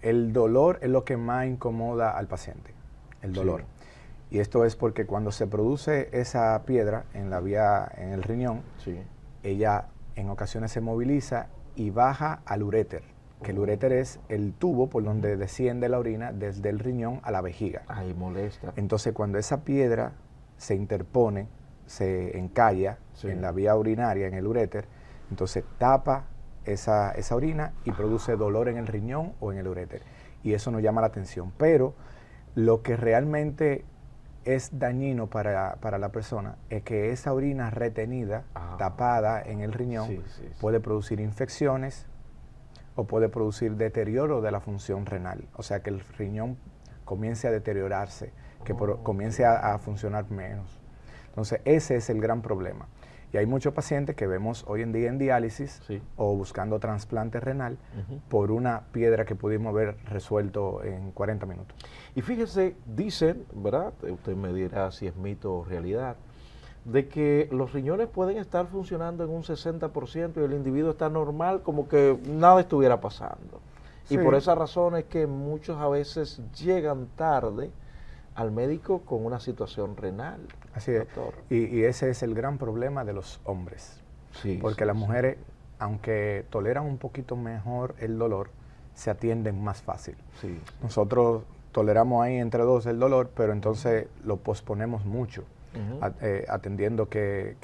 el dolor es lo que más incomoda al paciente, el dolor. Y esto es porque cuando se produce esa piedra en el riñón, ella en ocasiones se moviliza y baja al uréter, que el uréter es el tubo por donde desciende la orina desde el riñón a la vejiga. Ahí molesta. Entonces, cuando esa piedra se interpone, se encalla en la vía urinaria, en el uréter, entonces tapa esa orina y produce dolor en el riñón o en el uréter. Y eso nos llama la atención. Pero lo que realmente es dañino para la persona es que esa orina retenida, tapada en el riñón, puede producir infecciones o puede producir deterioro de la función renal. O sea, que el riñón comience a deteriorarse, que comience a funcionar menos. Entonces, ese es el gran problema. Y hay muchos pacientes que vemos hoy en día en diálisis o buscando trasplante renal por una piedra que pudimos haber resuelto en 40 minutos. Y fíjese, dicen, ¿verdad? Usted me dirá si es mito o realidad, de que los riñones pueden estar funcionando en un 60% y el individuo está normal, como que nada estuviera pasando. Y por esa razón es que muchos a veces llegan tarde al médico con una situación renal. Así es. Y ese es el gran problema de los hombres. Porque las mujeres, aunque toleran un poquito mejor el dolor, se atienden más fácil. Nosotros toleramos ahí entre dos el dolor, pero entonces lo posponemos mucho, atendiendo que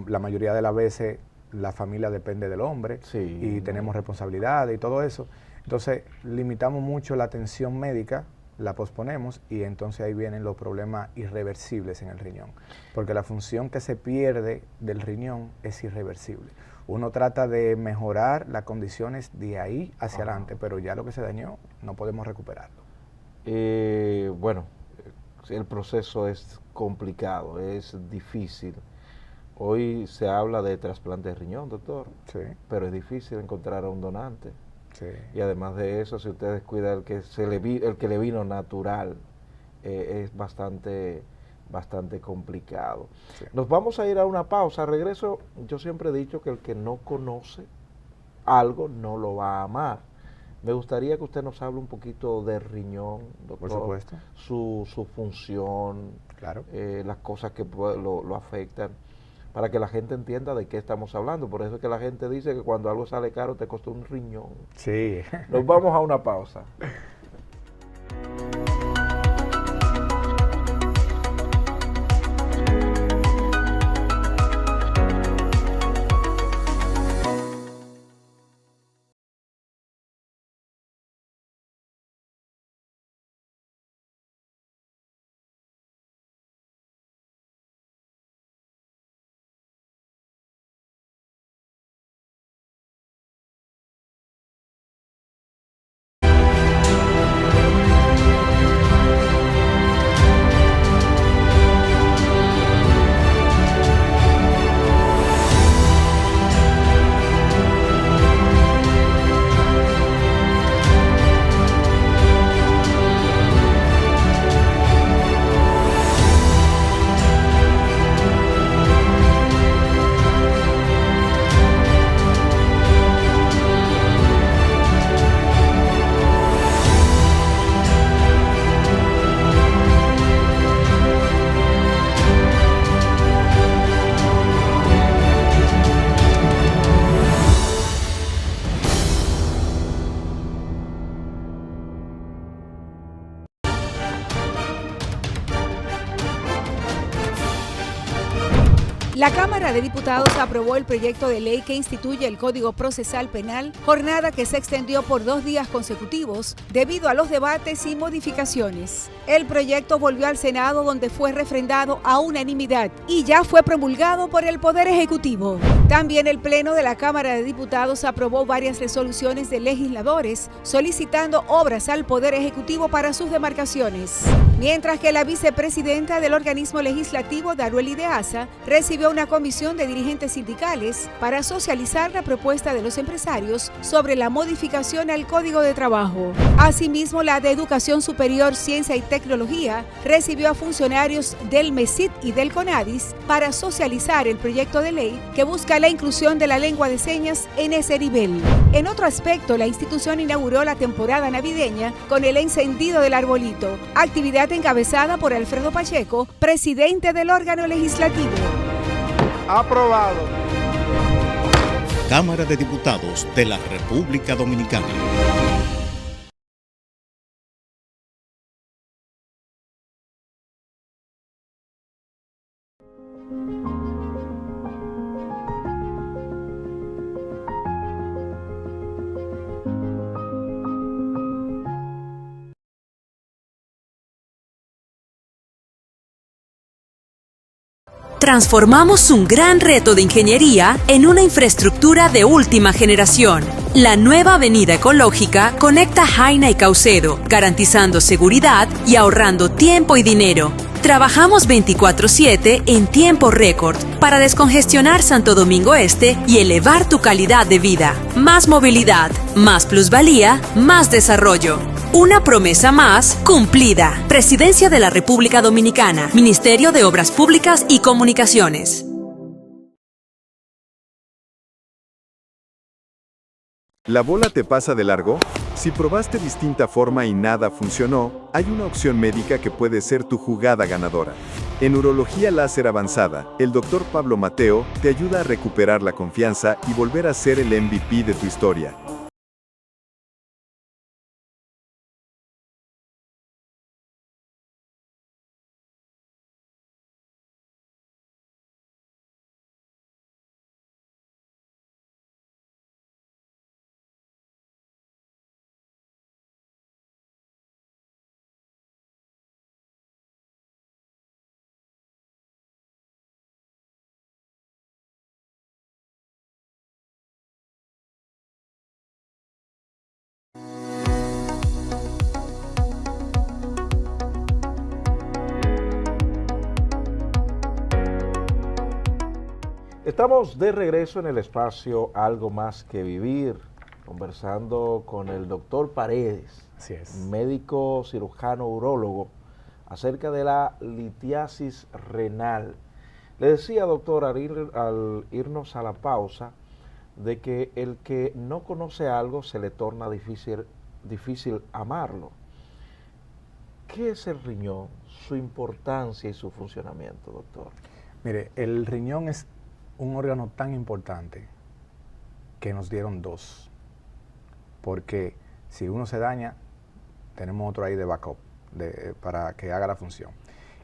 la mayoría de las veces la familia depende del hombre y tenemos responsabilidades y todo eso. Entonces limitamos mucho la atención médica, la posponemos y entonces ahí vienen los problemas irreversibles en el riñón, porque la función que se pierde del riñón es irreversible. Uno trata de mejorar las condiciones de ahí hacia adelante, pero ya lo que se dañó no podemos recuperarlo. Bueno, el proceso es complicado, es difícil. Hoy se habla de trasplante de riñón, doctor, pero es difícil encontrar a un donante. Y además de eso, si usted descuida el que le vino natural, es bastante complicado. Nos vamos a ir a una pausa. Regreso, yo siempre he dicho que el que no conoce algo no lo va a amar. Me gustaría que usted nos hable un poquito del riñón, doctor. Por supuesto. Su función, las cosas que lo afectan, para que la gente entienda de qué estamos hablando. Por eso es que la gente dice que cuando algo sale caro te costó un riñón. Nos vamos a una pausa. La Cámara de Diputados aprobó el proyecto de ley que instituye el Código Procesal Penal, jornada que se extendió por 2 días consecutivos debido a los debates y modificaciones. El proyecto volvió al Senado, donde fue refrendado a unanimidad y ya fue promulgado por el Poder Ejecutivo. También el Pleno de la Cámara de Diputados aprobó varias resoluciones de legisladores solicitando obras al Poder Ejecutivo para sus demarcaciones. Mientras que la vicepresidenta del organismo legislativo, Darueli de Asa, recibió una comisión de dirigentes sindicales para socializar la propuesta de los empresarios sobre la modificación al Código de Trabajo. Asimismo, la de Educación Superior, Ciencia y Tecnología recibió a funcionarios del MESIT y del CONADIS para socializar el proyecto de ley que busca la inclusión de la lengua de señas en ese nivel. En otro aspecto, la institución inauguró la temporada navideña con el encendido del arbolito, actividad encabezada por Alfredo Pacheco, presidente del órgano legislativo. Aprobado. Cámara de Diputados de la República Dominicana. Transformamos un gran reto de ingeniería en una infraestructura de última generación. La nueva avenida ecológica conecta Jaina y Caucedo, garantizando seguridad y ahorrando tiempo y dinero. Trabajamos 24/7 en tiempo récord para descongestionar Santo Domingo Este y elevar tu calidad de vida. Más movilidad, más plusvalía, más desarrollo. Una promesa más cumplida. Presidencia de la República Dominicana, Ministerio de Obras Públicas y Comunicaciones. ¿La bola te pasa de largo? Si probaste distinta forma y nada funcionó, hay una opción médica que puede ser tu jugada ganadora. En Urología Láser Avanzada, el Dr. Pablo Mateo te ayuda a recuperar la confianza y volver a ser el MVP de tu historia. Estamos de regreso en el espacio Algo Más que Vivir, conversando con el doctor Paredes, Así es. médico cirujano urólogo, acerca de la litiasis renal. Le decía, doctor, al irnos a la pausa, de que el que no conoce algo se le torna difícil amarlo. ¿Qué es el riñón? Su importancia y su funcionamiento, doctor. Mire, el riñón es un órgano tan importante que nos dieron dos, porque si uno se daña, tenemos otro ahí de backup para que haga la función.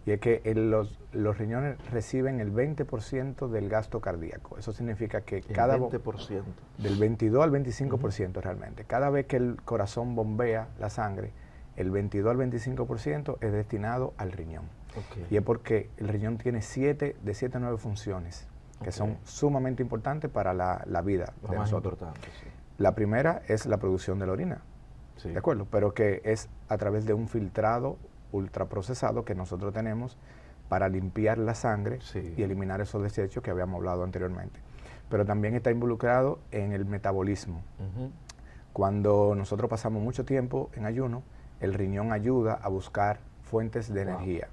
Y es que los riñones reciben el 20% del gasto cardíaco. Eso significa que cada 20%. Del 22 al 25% realmente. Cada vez que el corazón bombea la sangre, el 22 al 25% es destinado al riñón. Okay. Y es porque el riñón tiene 7 a 9 funciones que son sumamente importantes para la vida de nosotros. Sí. La primera es la producción de la orina, sí. ¿de acuerdo? Pero que es a través de un filtrado ultraprocesado que nosotros tenemos para limpiar la sangre y eliminar esos desechos que habíamos hablado anteriormente. Pero también está involucrado en el metabolismo. Cuando nosotros pasamos mucho tiempo en ayuno, el riñón ayuda a buscar fuentes de energía.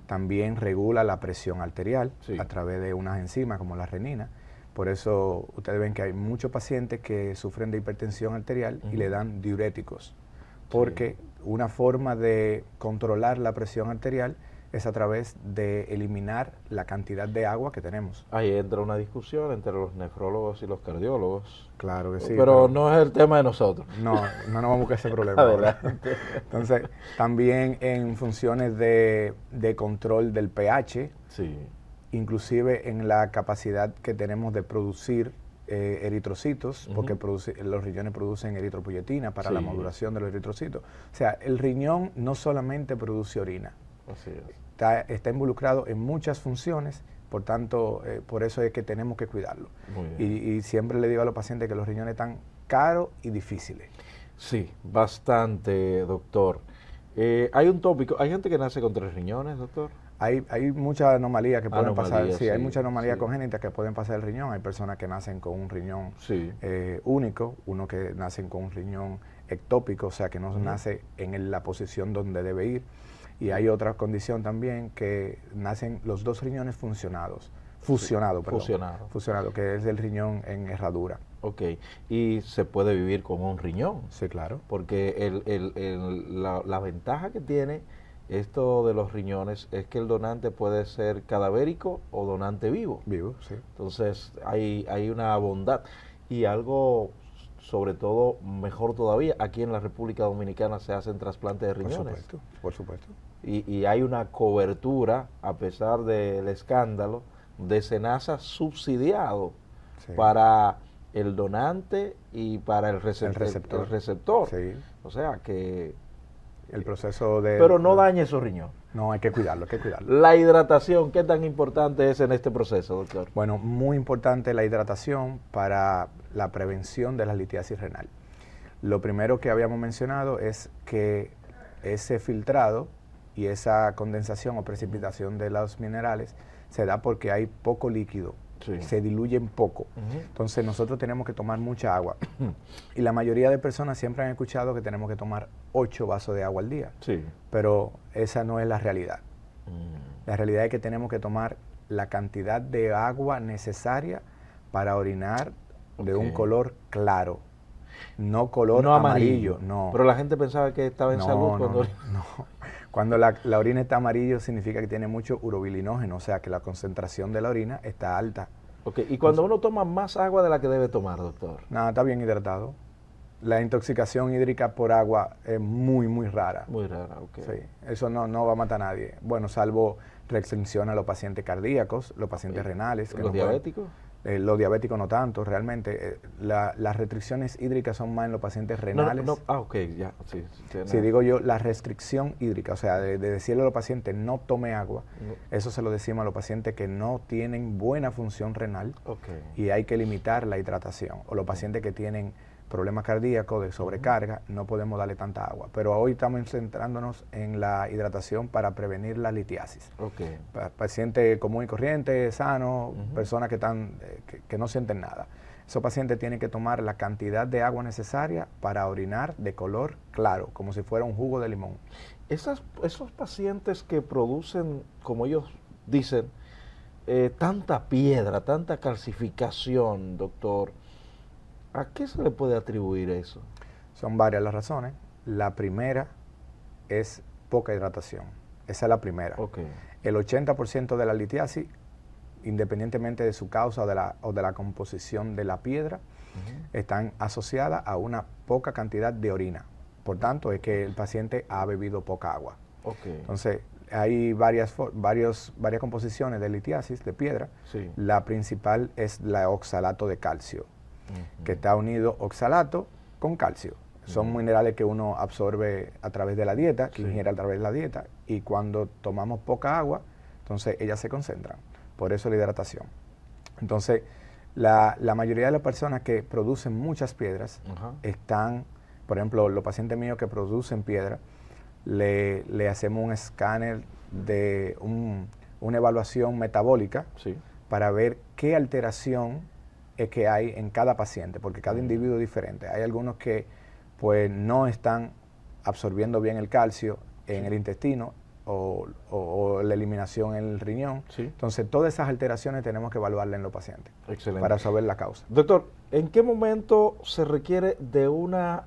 También regula la presión arterial a través de unas enzimas como la renina. Por eso ustedes ven que hay muchos pacientes que sufren de hipertensión arterial y le dan diuréticos, porque una forma de controlar la presión arterial es a través de eliminar la cantidad de agua que tenemos. Ahí entra una discusión entre los nefrólogos y los cardiólogos. Claro que sí. Pero no es el tema de nosotros. No nos vamos a buscar ese problema. Adelante. Entonces, también en funciones de control del pH, inclusive en la capacidad que tenemos de producir eritrocitos, porque los riñones producen eritropoyetina para la modulación de los eritrocitos. O sea, el riñón no solamente produce orina. Así es. Está involucrado en muchas funciones, por tanto, por eso es que tenemos que cuidarlo. Y siempre le digo a los pacientes que los riñones están caros y difíciles. Sí, bastante, doctor. Hay un tópico, ¿hay gente que nace con 3 riñones, doctor? Hay muchas anomalías que pueden pasar, hay muchas anomalías sí. congénitas que pueden pasar el riñón. Hay personas que nacen con un riñón único, uno que nacen con un riñón ectópico, o sea que no nace en la posición donde debe ir. Y hay otra condición también que nacen los 2 riñones fusionados, que es el riñón en herradura. Ok, y se puede vivir con un riñón. Sí, claro. Porque la ventaja que tiene esto de los riñones es que el donante puede ser cadavérico o donante vivo. Vivo, sí. Entonces hay una bondad y algo, sobre todo, mejor todavía, aquí en la República Dominicana se hacen trasplantes de riñones. Por supuesto. Y hay una cobertura, a pesar del escándalo, de SENASA subsidiado para el donante y para el receptor. Sí. O sea que... El proceso de... Pero no dañe esos riñones. No, hay que cuidarlo, La hidratación, ¿qué tan importante es en este proceso, doctor? Bueno, muy importante la hidratación para la prevención de la litiasis renal. Lo primero que habíamos mencionado es que ese filtrado y esa condensación o precipitación de los minerales se da porque hay poco líquido, se diluyen poco. Entonces nosotros tenemos que tomar mucha agua. Y la mayoría de personas siempre han escuchado que tenemos que tomar 8 vasos de agua al día, pero esa no es la realidad. La realidad es que tenemos que tomar la cantidad de agua necesaria para orinar de un color claro, no color amarillo. No. Pero la gente pensaba que estaba en salud cuando... No. Cuando la orina está amarillo significa que tiene mucho urobilinógeno, o sea que la concentración de la orina está alta. ¿Y cuando uno toma más agua de la que debe tomar, doctor? Nada, está bien hidratado. La intoxicación hídrica por agua es muy, muy rara. Muy rara, Sí, eso no va a matar a nadie. Bueno, salvo restricción a los pacientes cardíacos, los pacientes renales. ¿Los diabéticos? Los diabéticos no tanto, realmente. Las restricciones hídricas son más en los pacientes renales. Ya. Sí, digo yo, la restricción hídrica, o sea, de decirle a los pacientes no tome agua, eso se lo decimos a los pacientes que no tienen buena función renal y hay que limitar la hidratación. O los pacientes que tienen problemas cardíacos, de sobrecarga, no podemos darle tanta agua. Pero hoy estamos centrándonos en la hidratación para prevenir la litiasis. Paciente común y corriente, sano, personas que no sienten nada. Esos pacientes tienen que tomar la cantidad de agua necesaria para orinar de color claro, como si fuera un jugo de limón. Esos pacientes que producen, como ellos dicen, tanta piedra, tanta calcificación, doctor, ¿a qué se le puede atribuir eso? Son varias las razones. La primera es poca hidratación. Esa es la primera. El 80% de la litiasis, independientemente de su causa o de la composición de la piedra, están asociadas a una poca cantidad de orina. Por tanto, es que el paciente ha bebido poca agua. Entonces, hay varias composiciones de litiasis, de piedra. La principal es la oxalato de calcio, que está unido oxalato con calcio. Son minerales que uno absorbe a través de la dieta, que ingiere a través de la dieta, y cuando tomamos poca agua, entonces ellas se concentran. Por eso la hidratación. Entonces, la mayoría de las personas que producen muchas piedras están, por ejemplo, los pacientes míos que producen piedra, le hacemos un escáner de una evaluación metabólica para ver qué alteración es que hay en cada paciente, porque cada individuo es diferente. Hay algunos que pues no están absorbiendo bien el calcio en el intestino o la eliminación en el riñón. Entonces todas esas alteraciones tenemos que evaluarlas en los pacientes para saber la causa. Doctor, ¿en qué momento se requiere de una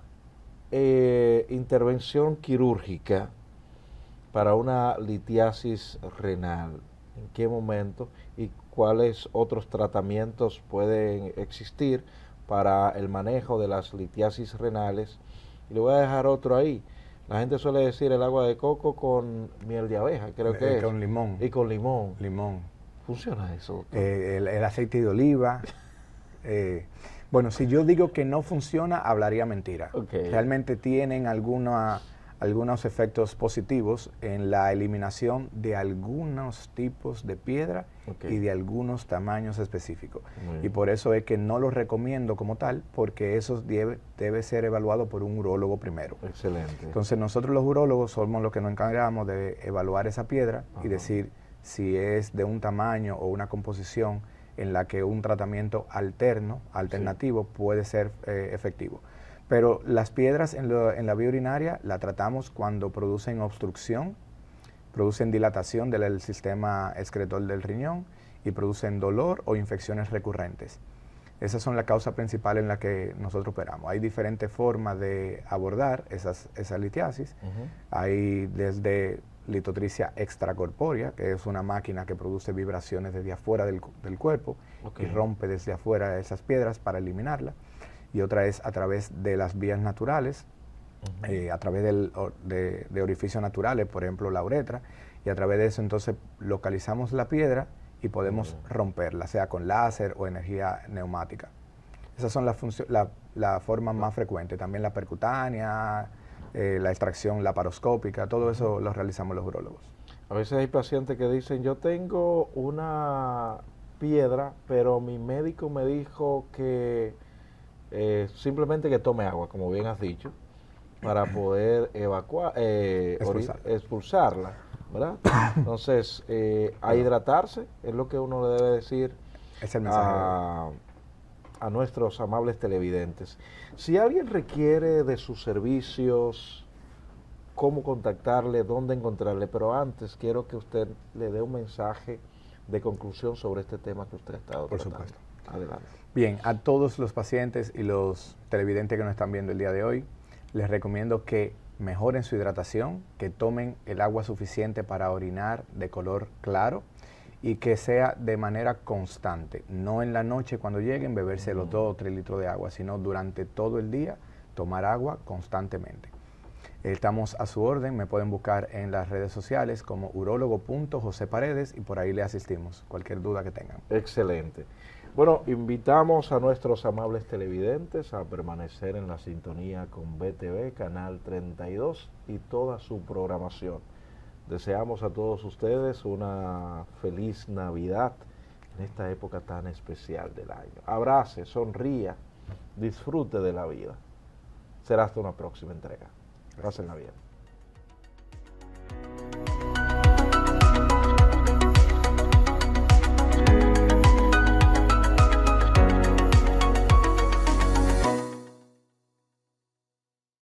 intervención quirúrgica para una litiasis renal? ¿En qué momento y cuáles otros tratamientos pueden existir para el manejo de las litiasis renales? Y le voy a dejar otro ahí. La gente suele decir el agua de coco con miel de abeja, creo que es. Con limón. Y con limón. Limón. ¿Funciona eso? El aceite de oliva. Bueno, si yo digo que no funciona, hablaría mentira. Realmente tienen algunos efectos positivos en la eliminación de algunos tipos de piedra y de algunos tamaños específicos. Y por eso es que no los recomiendo como tal, porque eso debe ser evaluado por un urólogo primero. Entonces nosotros los urólogos somos los que nos encargamos de evaluar esa piedra y decir si es de un tamaño o una composición en la que un tratamiento alternativo puede ser efectivo. Pero las piedras en la vía urinaria la tratamos cuando producen obstrucción, producen dilatación del sistema excretor del riñón y producen dolor o infecciones recurrentes. Esas son la causa principal en la que nosotros operamos. Hay diferentes formas de abordar esa litiasis. Hay desde litotricia extracorpórea, que es una máquina que produce vibraciones desde afuera del cuerpo y rompe desde afuera esas piedras para eliminarlas. Y otra es a través de las vías naturales, a través de orificios naturales, por ejemplo la uretra, y a través de eso entonces localizamos la piedra y podemos romperla, sea con láser o energía neumática. Esas son las formas más frecuentes. También la percutánea, la extracción laparoscópica, todo eso lo realizamos los urólogos. A veces hay pacientes que dicen, yo tengo una piedra, pero mi médico me dijo que simplemente que tome agua, como bien has dicho, para poder expulsarla, ¿verdad? Entonces, a hidratarse es lo que uno le debe decir es el mensaje a nuestros amables televidentes. Si alguien requiere de sus servicios, cómo contactarle, dónde encontrarle, pero antes quiero que usted le dé un mensaje de conclusión sobre este tema que usted ha estado tratando. Por supuesto. Adelante. Bien, a todos los pacientes y los televidentes que nos están viendo el día de hoy, les recomiendo que mejoren su hidratación, que tomen el agua suficiente para orinar de color claro y que sea de manera constante, no en la noche cuando lleguen beberse los 2 o 3 litros de agua, sino durante todo el día tomar agua constantemente. Estamos a su orden, me pueden buscar en las redes sociales como urólogo.joseparedes y por ahí le asistimos, cualquier duda que tengan. Excelente. Bueno, invitamos a nuestros amables televidentes a permanecer en la sintonía con BTV, Canal 32 y toda su programación. Deseamos a todos ustedes una feliz Navidad en esta época tan especial del año. Abrace, sonría, disfrute de la vida. Será hasta una próxima entrega. Pásenla bien.